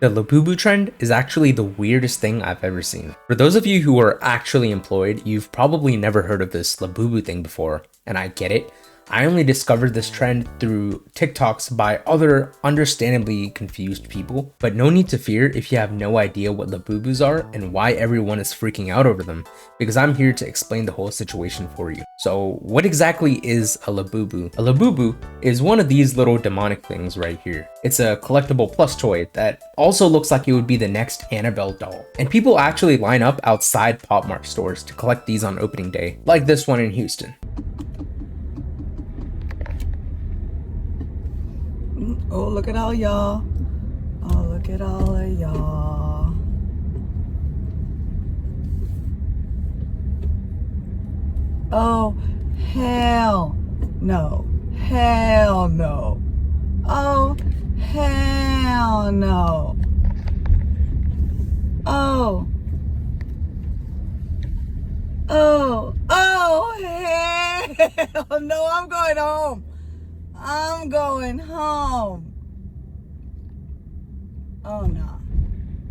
The Labubu trend is actually the weirdest thing I've ever seen. For those of you who are actually employed, you've probably never heard of this Labubu thing before, and I get it. I only discovered this trend through TikToks by other understandably confused people, but no need to fear if you have no idea what Labubus are and why everyone is freaking out over them, because I'm here to explain the whole situation for you. So what exactly is a Labubu? A Labubu is one of these little demonic things right here. It's a collectible plush toy that also looks like it would be the next Annabelle doll. And people actually line up outside Pop Mart stores to collect these on opening day, like this one in Houston. Oh, look at all y'all. Oh, look at all of y'all. Oh, hell no. Hell no. Oh, hell no. Oh. Oh, hell no. I'm going home. I'm going home. Oh no.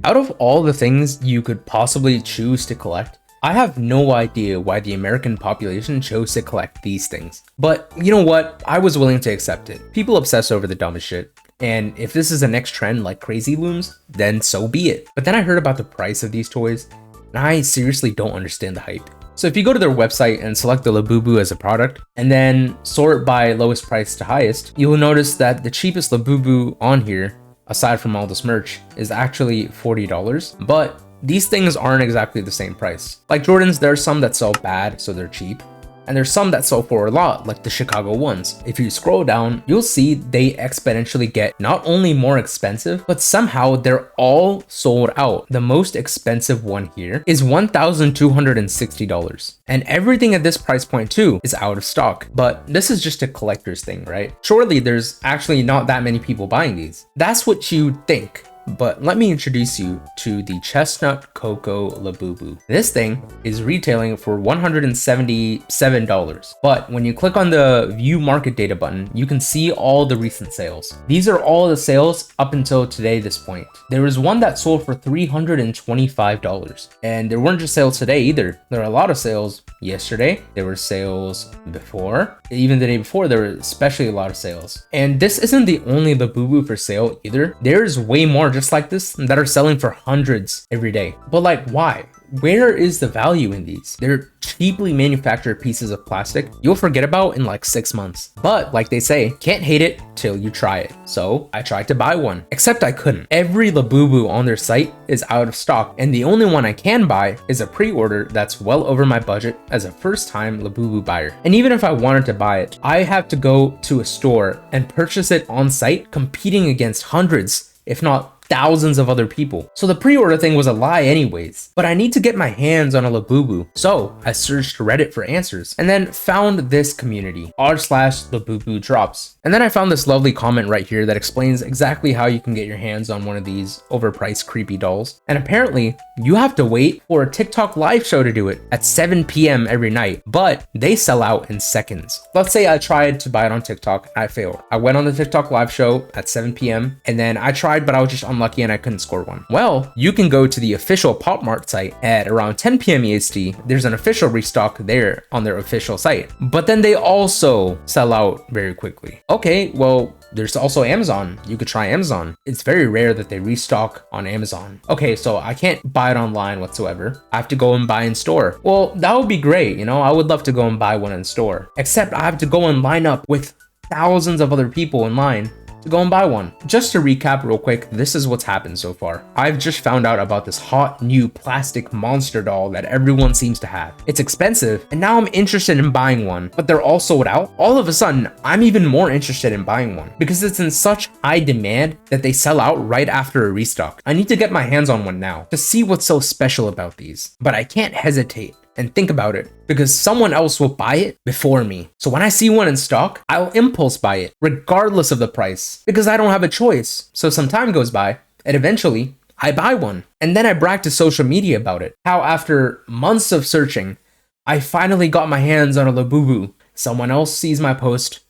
Out of all the things you could possibly choose to collect, I have no idea why the American population chose to collect these things. But you know what? I was willing to accept it. People obsess over the dumbest shit. And if this is the next trend like crazy looms, then so be it. But then I heard about the price of these toys, and I seriously don't understand the hype. So if you go to their website and select the Labubu as a product, and then sort by lowest price to highest, you will notice that the cheapest Labubu on here, aside from all this merch, is actually $40. But these things aren't exactly the same price. Like Jordans, there are some that sell bad, so they're cheap. And there's some that sell for a lot, like the Chicago ones. If you scroll down, you'll see they exponentially get not only more expensive, but somehow they're all sold out. The most expensive one here is $1,260. And everything at this price point too is out of stock. But this is just a collector's thing, right? Surely there's actually not that many people buying these. That's what you'd think. But let me introduce you to the Chestnut Cocoa Labubu. This thing is retailing for $177. But when you click on the View Market Data button, you can see all the recent sales. These are all the sales up until today, this point. There was one that sold for $325. And there weren't just sales today either. There are a lot of sales yesterday. There were sales before. Even the day before, there were especially a lot of sales. And this isn't the only Labubu for sale either. There's way more just like this that are selling for hundreds every day. But like, why? Where is the value in these? They're cheaply manufactured pieces of plastic you'll forget about in like 6 months. But like they say, can't hate it till you try it. So I tried to buy one, except I couldn't. Every Labubu on their site is out of stock, and the only one I can buy is a pre-order that's well over my budget as a first-time Labubu buyer. And even if I wanted to buy it, I have to go to a store and purchase it on site, competing against hundreds, if not thousands of other people. So the pre-order thing was a lie anyways, but I need to get my hands on a Labubu. So I searched Reddit for answers and then found this community, r/Labubu drops. And then I found this lovely comment right here that explains exactly how you can get your hands on one of these overpriced creepy dolls. And apparently you have to wait for a TikTok live show to do it at 7 p.m. every night, but they sell out in seconds. Let's say I tried to buy it on TikTok and I failed. I went on the TikTok live show at 7 p.m. and then I tried, but I was just unlucky and I couldn't score one. Well, you can go to the official Pop Mart site at around 10 p.m. EST. There's an official restock there on their official site, but then they also sell out very quickly. Okay, well, there's also Amazon. You could try Amazon. It's very rare that they restock on Amazon. Okay, so I can't buy it online whatsoever. I have to go and buy in store. Well, that would be great. You know, I would love to go and buy one in store, except I have to go and line up with thousands of other people in line to go and buy one. Just to recap real quick, this is what's happened so far. I've just found out about this hot new plastic monster doll that everyone seems to have. It's expensive, and now I'm interested in buying one, but they're all sold out. All of a sudden, I'm even more interested in buying one because it's in such high demand that they sell out right after a restock. I need to get my hands on one now to see what's so special about these, but I can't hesitate and think about it because someone else will buy it before me. So when I see one in stock, I'll impulse buy it regardless of the price because I don't have a choice. So some time goes by and eventually I buy one. And then I brag to social media about it. How after months of searching, I finally got my hands on a Labubu. Someone else sees my post,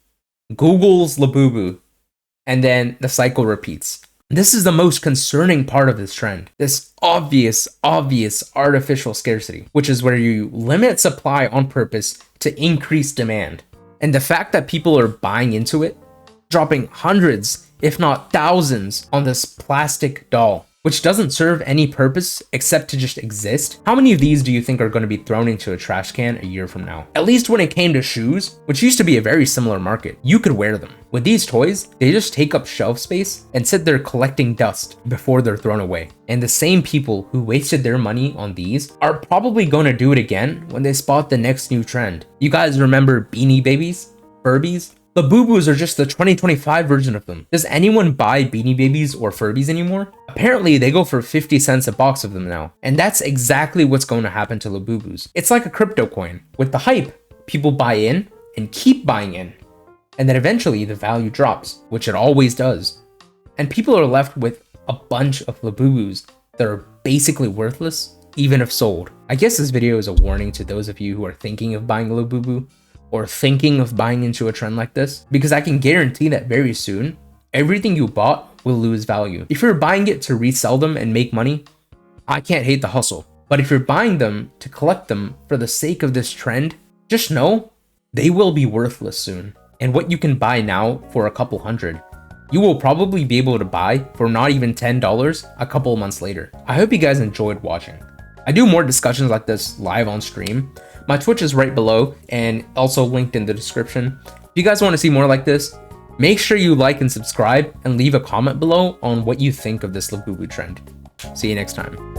Google's Labubu, and then the cycle repeats. This is the most concerning part of this trend. This obvious artificial scarcity, which is where you limit supply on purpose to increase demand. And the fact that people are buying into it, dropping hundreds, if not thousands, on this plastic doll, which doesn't serve any purpose except to just exist. How many of these do you think are going to be thrown into a trash can a year from now? At least when it came to shoes, which used to be a very similar market, you could wear them. With these toys, they just take up shelf space and sit there collecting dust before they're thrown away. And the same people who wasted their money on these are probably going to do it again when they spot the next new trend. You guys remember Beanie Babies? Furbies? Labubus are just the 2025 version of them. Does anyone buy Beanie Babies or Furbies anymore? Apparently, they go for 50 cents a box of them now. And that's exactly what's going to happen to Labubus. It's like a crypto coin. With the hype, people buy in and keep buying in. And then eventually the value drops, which it always does. And people are left with a bunch of Labubus that are basically worthless, even if sold. I guess this video is a warning to those of you who are thinking of buying a Labubu, or thinking of buying into a trend like this, because I can guarantee that very soon, everything you bought will lose value. If you're buying it to resell them and make money, I can't hate the hustle. But if you're buying them to collect them for the sake of this trend, just know they will be worthless soon. And what you can buy now for a couple hundred, you will probably be able to buy for not even $10 a couple of months later. I hope you guys enjoyed watching. I do more discussions like this live on stream. My Twitch is right below and also linked in the description. If you guys want to see more like this, make sure you like and subscribe and leave a comment below on what you think of this Labubu trend. See you next time.